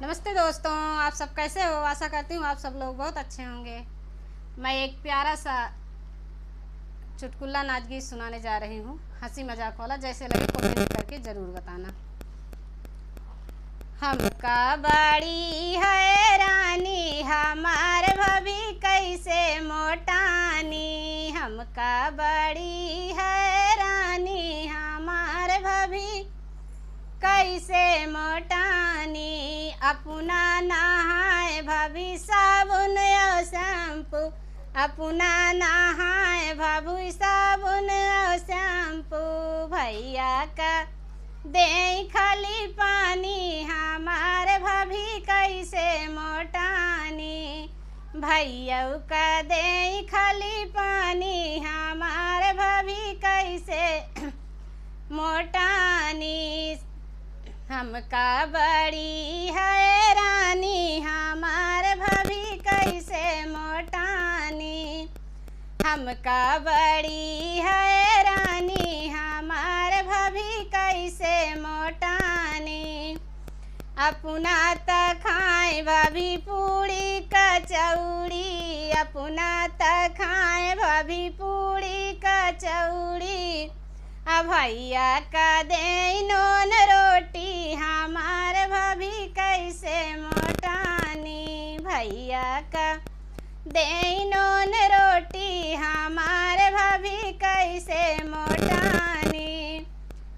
नमस्ते दोस्तों, आप सब कैसे हो। आशा करती हूँ आप सब लोग बहुत अच्छे होंगे। मैं एक प्यारा सा चुटकुला नाच गीत सुनाने जा रही हूँ, हंसी मजाक वाला। जैसे लगे कमेंट करके ज़रूर बताना। हमका बड़ी हैरानी हमार भभी कैसे मोटानी। हमका बड़ी हैरानी हमार भभी कैसे मोटानी। अपना नहाए भाभी साबुन और शैम्पू, अपना नहाए भाभी साबुन और शैम्पू। भैया का दे खाली पानी हमारे भाभी कैसे मोटानी। भैया का दे खाली पानी हमारे भाभी कैसे मोटानी। हमका बड़ी हैरानी हमार भाभी कैसे मोटानी। हमका बड़ी हैरानी हमार भाभी कैसे मोटानी। अपना त खाए भाभी पूड़ी कचौड़ी, अपना त खाए भाभी पूड़ी कचौड़ी। भैया का दे नून रोटी हमार भाभी कैसे मोटानी। भैया का दे नून रोटी हमार भाभी कैसे मोटानी।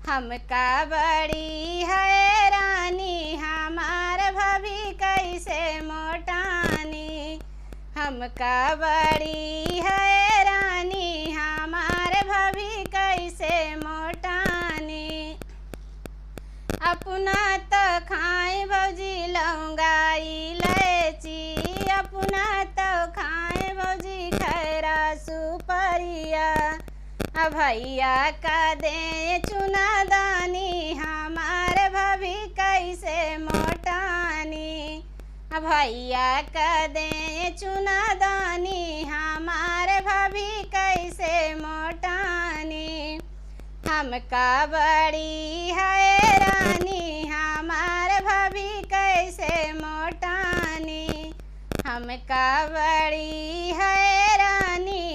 हमका बड़ी हैरानी हमार भाभी कैसे मोटानी। हमका बड़ी हैरानी हमार भाभी कैसे मोटानी। अपना तो खाए भौजी लौंगा इलायची, अपना तो खाए भौजी खैरा सुपरिया। भैया का दे चुना दानी हमार भाभी कैसे मोटानी। भैया का दे चुना दानी हमार भाभी कैसे मोटानी। हमका बड़ी हैरानी हमार भाभी कैसे मोटानी। हमका बड़ी हैरानी